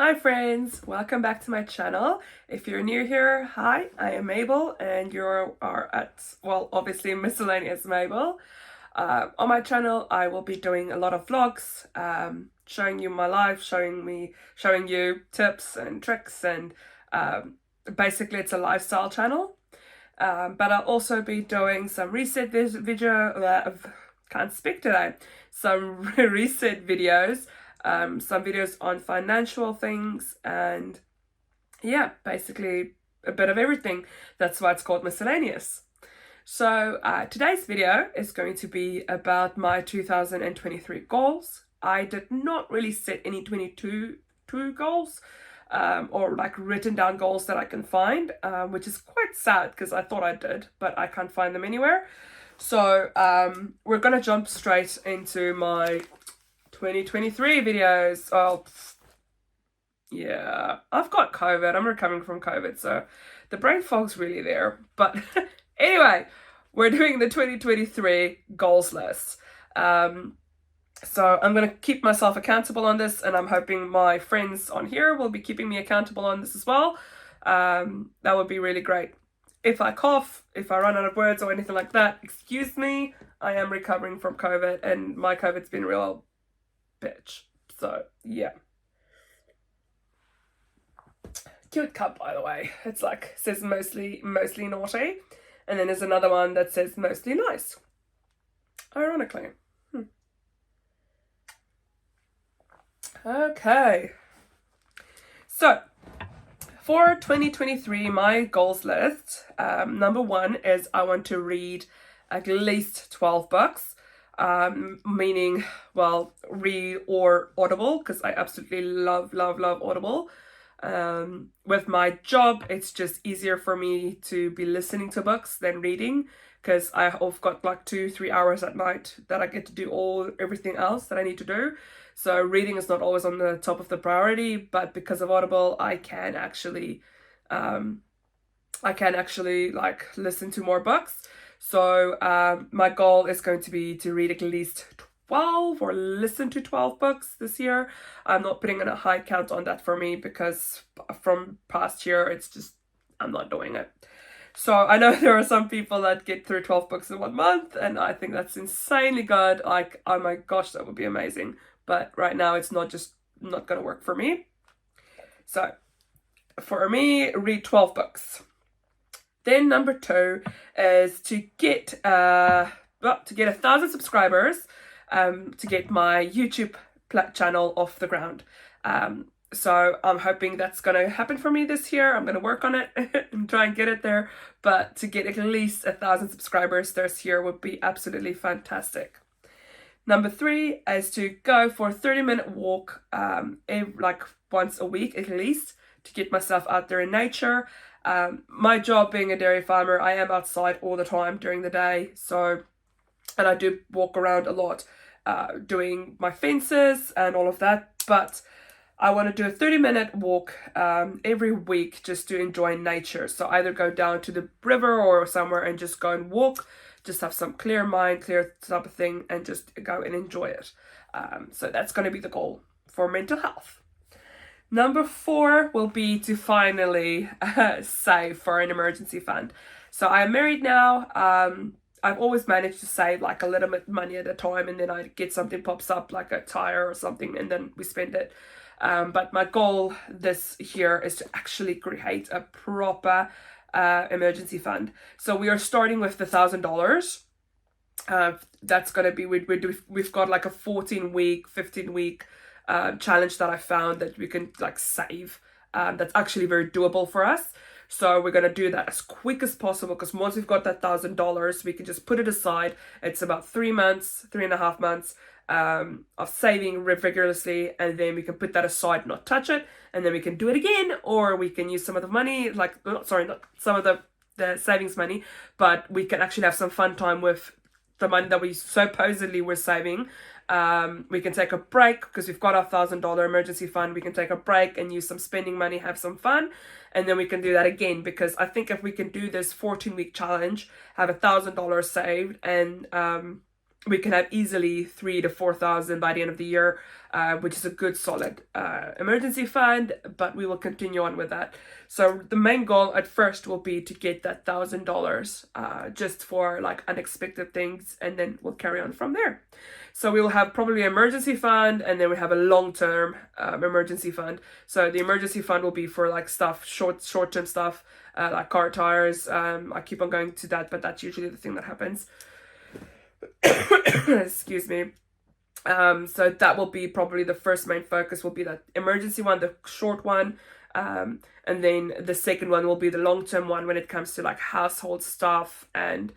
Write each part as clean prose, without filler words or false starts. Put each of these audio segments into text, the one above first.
Hi friends, welcome back to my channel. If you're new here, hi, I am Mabel and you are at, well, obviously Miscellaneous Mabel. On my channel I will be doing a lot of vlogs, showing you my life, showing you tips and tricks, and basically it's a lifestyle channel. But I'll also be doing some reset can't speak today, some reset videos, some videos on financial things, and yeah, basically a bit of everything. That's why it's called Miscellaneous. So today's video is going to be about my 2023 goals. I did not really set any 22 goals, or like written down goals that I can find, which is quite sad because I thought I did, but I can't find them anywhere. So we're gonna jump straight into my 2023 videos. Oh, yeah, I've got COVID. I'm recovering from COVID, so the brain fog's really there. But anyway, we're doing the 2023 goals list. So I'm going to keep myself accountable on this, and I'm hoping my friends on here will be keeping me accountable on this as well. That would be really great. If I cough, if I run out of words or anything like that, excuse me. I am recovering from COVID, and my COVID's been real bitch. So, yeah. Cute cup, by the way. It's like, says mostly naughty. And then there's another one that says mostly nice. Ironically. Okay. So, for 2023, my goals list, number one is I want to read at least 12 books. Meaning, well, read or Audible, because I absolutely love Audible. With my job, it's just easier for me to be listening to books than reading, because I've got like 2-3 hours at night that I get to do everything else that I need to do. So reading is not always on the top of the priority, but because of Audible, I can actually like listen to more books. So my goal is going to be to read at least 12 or listen to 12 books this year. I'm not putting in a high count on that for me because from past year, it's just, I'm not doing it. So I know there are some people that get through 12 books in 1 month, and I think that's insanely good. Like, oh my gosh, that would be amazing. But right now it's not going to work for me. So for me, read 12 books. Then number two is to get 1,000 subscribers, to get my YouTube channel off the ground. So I'm hoping that's going to happen for me this year. I'm going to work on it and try and get it there. But to get at least 1,000 subscribers this year would be absolutely fantastic. Number three is to go for a 30-minute walk, like once a week at least, to get myself out there in nature. My job being a dairy farmer, I am outside all the time during the day. So, and I do walk around a lot, doing my fences and all of that. But I want to do a 30-minute walk every week just to enjoy nature. So either go down to the river or somewhere and just go and walk, just have some clear mind, clear type of thing, and just go and enjoy it. So that's going to be the goal for mental health. Number four will be to finally save for an emergency fund. So I am married now. I've always managed to save like a little bit money at a time, and then I get something pops up like a tire or something, and then we spend it. But my goal this year is to actually create a proper emergency fund. So we are starting with the $1,000. That's going to be, we've got like a 14-week, 15-week challenge that I found that we can like save. That's actually very doable for us. So we're going to do that as quick as possible, because once we've got that $1,000, we can just put it aside. It's about 3.5 months of saving rigorously, and then we can put that aside, not touch it, and then we can do it again, or we can use some of the money, like, not some of the savings money, but we can actually have some fun time with the money that we supposedly were saving. We can take a break because we've got our $1,000 emergency fund. We can take a break and use some spending money, have some fun, and then we can do that again. Because I think if we can do this 14-week challenge, have $1,000 saved, and we can have easily 3 to 4,000 by the end of the year, which is a good solid emergency fund, but we will continue on with that. So the main goal at first will be to get that $1,000 just for like unexpected things, and then we'll carry on from there. So we will have probably an emergency fund, and then we have a long-term emergency fund. So the emergency fund will be for like stuff, short-term stuff, like car tires. I keep on going to that, but that's usually the thing that happens. Excuse me. So that will be probably the first main focus, will be that emergency one, the short one. And then the second one will be the long-term one when it comes to like household stuff and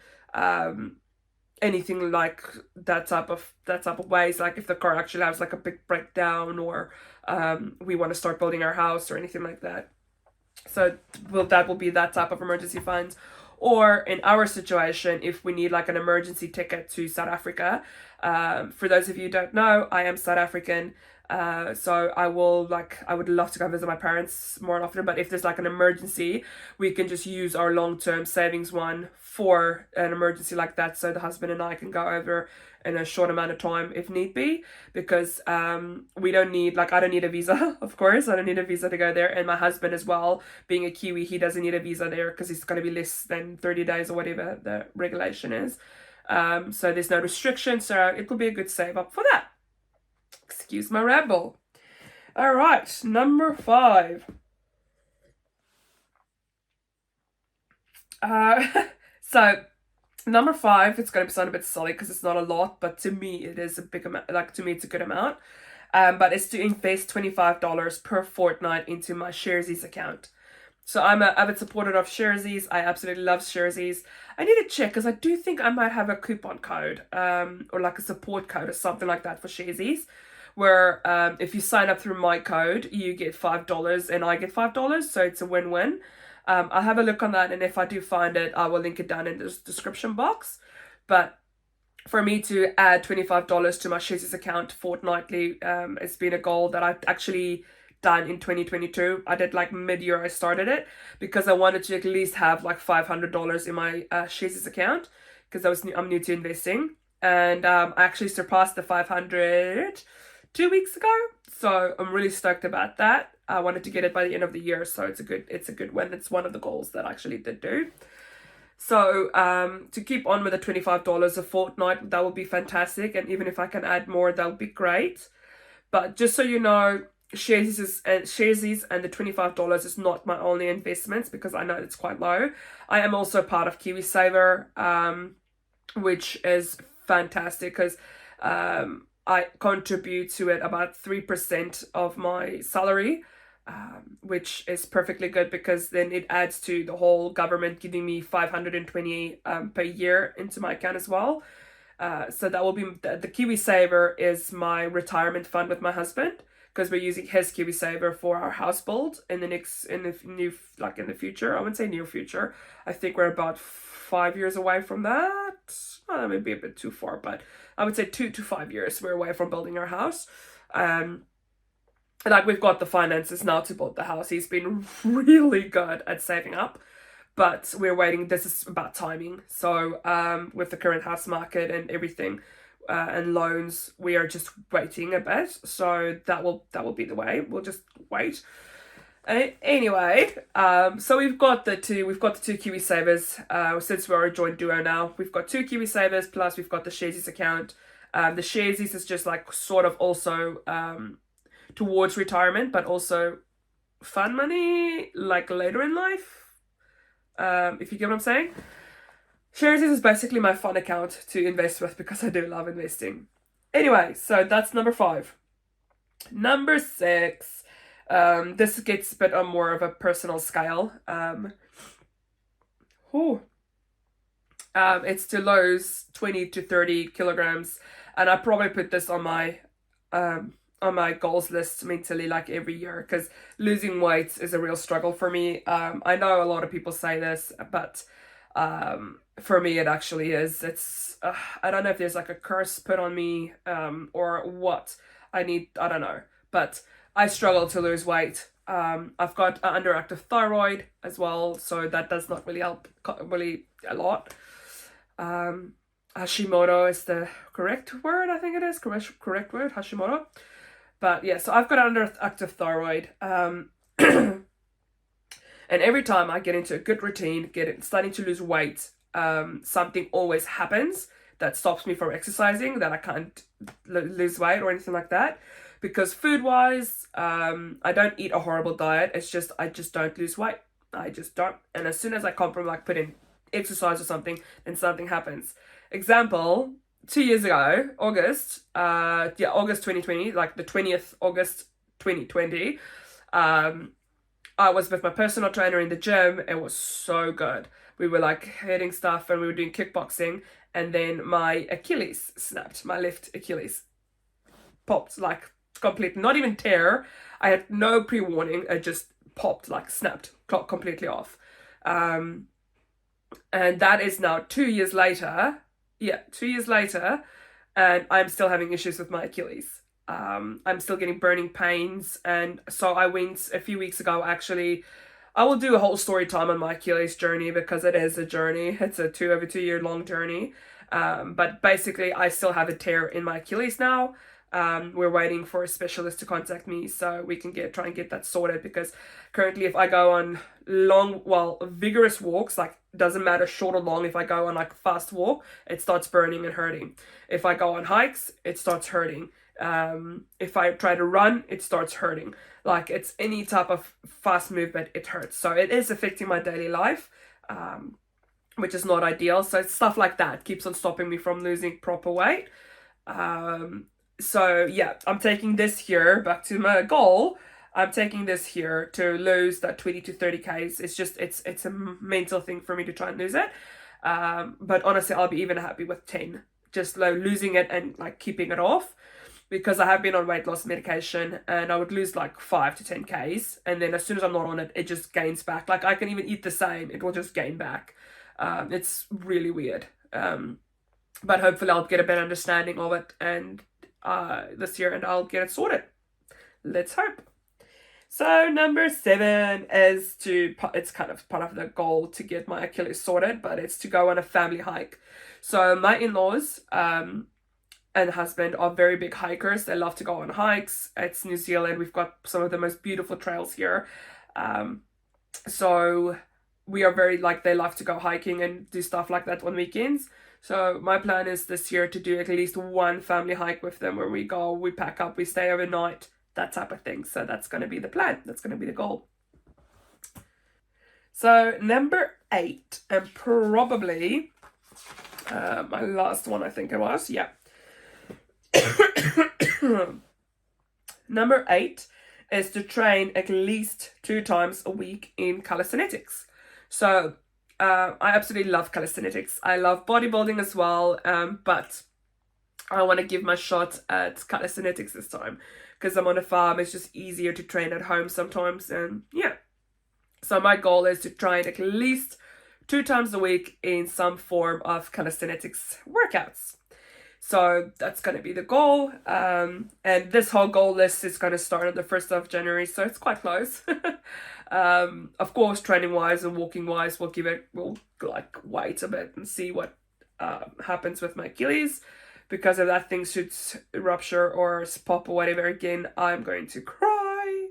anything like that type of ways, like if the car actually has like a big breakdown, or we want to start building our house or anything like that. So that will be that type of emergency funds. Or in our situation, if we need like an emergency ticket to South Africa. For those of you who don't know, I am South African. So I would love to go visit my parents more often, but if there's like an emergency, we can just use our long-term savings one for an emergency like that, so the husband and I can go over in a short amount of time if need be, because we don't need, like, I don't need a visa, of course, I don't need a visa to go there, and my husband as well, being a Kiwi, he doesn't need a visa there because it's going to be less than 30 days or whatever the regulation is. So there's no restriction, so it will be a good save up for that. Excuse my ramble. All right, number 5. So number 5, it's going to sound a bit silly because it's not a lot, but to me it is a big amount. Like, to me it's a good amount. But it's to invest $25 per fortnight into my Sharesies account. So I'm an avid supporter of Sharesies. I absolutely love Sharesies. I need to check because I do think I might have a coupon code, or like a support code or something like that for Sharesies, where if you sign up through my code, you get $5 and I get $5. So it's a win-win. I'll have a look on that, and if I do find it, I will link it down in the description box. But for me to add $25 to my Sharesies account fortnightly, it's been a goal that I've actually done in 2022. I did like mid-year, I started it because I wanted to at least have like $500 in my Sharesies account, because I'm new to investing, and I actually surpassed the 500 2 weeks ago. So I'm really stoked about that. I wanted to get it by the end of the year, so it's a good win. It's one of the goals that I actually did do. So to keep on with the $25 a fortnight, that would be fantastic. And even if I can add more, that would be great. But just so you know, Sharesies and the $25 is not my only investments, because I know it's quite low. I am also part of KiwiSaver, which is fantastic because I contribute to it about 3% of my salary, which is perfectly good, because then it adds to the whole government giving me $520 per year into my account as well. So that will be the KiwiSaver is my retirement fund with my husband, because we're using his KiwiSaver for our house build in the future. I wouldn't say near future. I think we're about 5 years away from that. Well, that may be a bit too far, but I would say 2 to 5 years we're away from building our house. Like, we've got the finances now to build the house. He's been really good at saving up, but we're waiting. This is about timing. So with the current house market and everything, and loans, we are just waiting a bit. So that will be the way. We'll just wait. Anyway, so we've got the two KiwiSavers. Since we're a joint duo now, we've got 2 KiwiSavers, plus we've got the Sharesies account. The Sharesies is just like sort of also towards retirement, but also fun money like later in life, if you get what I'm saying. Sharesies is basically my fun account to invest with, because I do love investing. Anyway, so that's number 5. Number 6, this gets a bit on more of a personal scale. It's to lose 20 to 30 kilograms, and I probably put this on my goals list mentally, like every year, because losing weight is a real struggle for me. I know a lot of people say this, but for me it actually is. It's I don't know if there's like a curse put on me, or what I don't know, but I struggle to lose weight. I've got an underactive thyroid as well, so that does not really help really a lot. Hashimoto is the correct word, I think it is. Correct word, Hashimoto. But yeah, so I've got underactive thyroid. And every time I get into a good routine, starting to lose weight, something always happens that stops me from exercising, that I can't lose weight or anything like that. Because food wise, I don't eat a horrible diet. It's just I just don't lose weight. I just don't. And as soon as I compromise, like put in exercise or something, then something happens. Example: 2 years ago, August 2020, like the 20th August 2020. I was with my personal trainer in the gym. It was so good. We were like hitting stuff and we were doing kickboxing, and then my Achilles snapped. My left Achilles popped, like completely, not even tear. I had no pre-warning. It just popped, like snapped completely off. Um, and that is now 2 years later. Yeah, 2 years later, and I'm still having issues with my Achilles. I'm still getting burning pains, and so I went a few weeks ago. Actually, I will do a whole story time on my Achilles journey because it is a journey. It's a over 2 year long journey. But basically, I still have a tear in my Achilles now. We're waiting for a specialist to contact me so we can try and get that sorted, because currently if I go on vigorous walks, like doesn't matter short or long, if I go on like fast walk, it starts burning and hurting. If I go on hikes, it starts hurting. If I try to run, it starts hurting. Like it's any type of fast movement, it hurts. So it is affecting my daily life, which is not ideal. So stuff like that keeps on stopping me from losing proper weight. So yeah, I'm taking this year back to my goal. I'm taking this year to lose that 20 to 30 Ks. It's a mental thing for me to try and lose it. But honestly, I'll be even happy with 10. Just like losing it and like keeping it off, because I have been on weight loss medication and I would lose like 5 to 10 Ks, and then as soon as I'm not on it, it just gains back. Like I can even eat the same, it will just gain back. It's really weird. But hopefully I'll get a better understanding of it and this year, and I'll get it sorted. Let's hope. So number 7 is it's kind of part of the goal to get my Achilles sorted, but it's to go on a family hike. So my in-laws and husband are very big hikers. They love to go on hikes. It's New Zealand. We've got some of the most beautiful trails here. So we are very, like, they love to go hiking and do stuff like that on weekends. So my plan is this year to do at least one family hike with them, where we go, we pack up, we stay overnight, that type of thing. So that's going to be the plan. That's going to be the goal. So number 8, and probably my last one, I think it was. Yeah. Number 8 is to train at least 2 times a week in calisthenics. So I absolutely love calisthenics. I love bodybuilding as well, but I want to give my shot at calisthenics this time, because I'm on a farm. It's just easier to train at home sometimes, and yeah. So my goal is to train at least 2 times a week in some form of calisthenics workouts. So that's going to be the goal. And this whole goal list is going to start on the 1st of January, so it's quite close. Of course, training wise and walking wise, we'll like wait a bit and see what happens with my Achilles, because if that thing should rupture or pop or whatever again, I'm going to cry,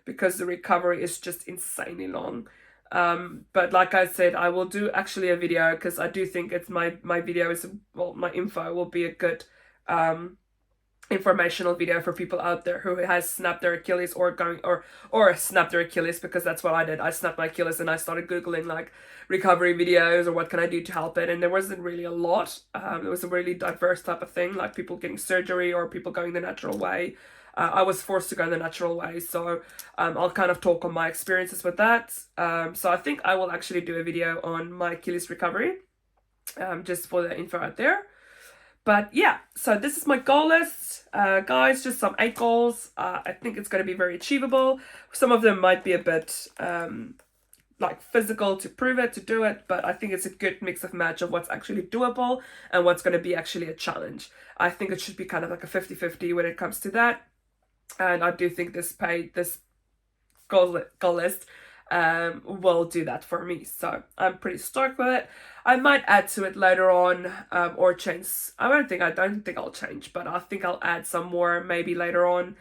because the recovery is just insanely long. But like I said, I will do actually a video, because I do think it's my video is, well, my info will be a good informational video for people out there who has snapped their Achilles or snapped their Achilles, because that's what I did. I snapped my Achilles and I started Googling like recovery videos or what can I do to help it, and there wasn't really a lot. It was a really diverse type of thing, like people getting surgery or people going the natural way. I was forced to go the natural way, so I'll kind of talk on my experiences with that. So I think I will actually do a video on my Achilles recovery, just for the info out there. But yeah, so this is my goal list, guys. Just some 8 goals. I think it's going to be very achievable. Some of them might be a bit like physical to prove it, to do it, but I think it's a good mix of match of what's actually doable and what's going to be actually a challenge. I think it should be kind of like a 50-50 when it comes to that. And I do think this goal list will do that for me. So I'm pretty stoked with it. I might add to it later on, or change. I don't think I'll change, but I think I'll add some more maybe later on.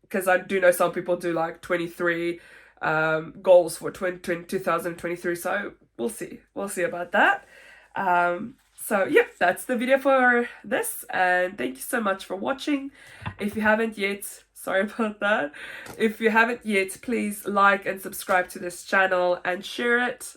Because I do know some people do like 23 goals for 2023. So we'll see. We'll see about that. So yeah, that's the video for this, and thank you so much for watching. If you haven't yet, sorry about that. If you haven't yet, please like and subscribe to this channel and share it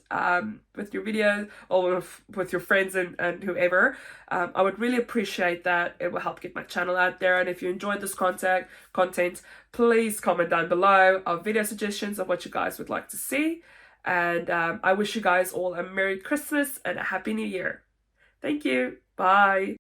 with your videos or with your friends and whoever. I would really appreciate that. It will help get my channel out there. And if you enjoyed this content, please comment down below our video suggestions of what you guys would like to see. And I wish you guys all a Merry Christmas and a Happy New Year. Thank you. Bye.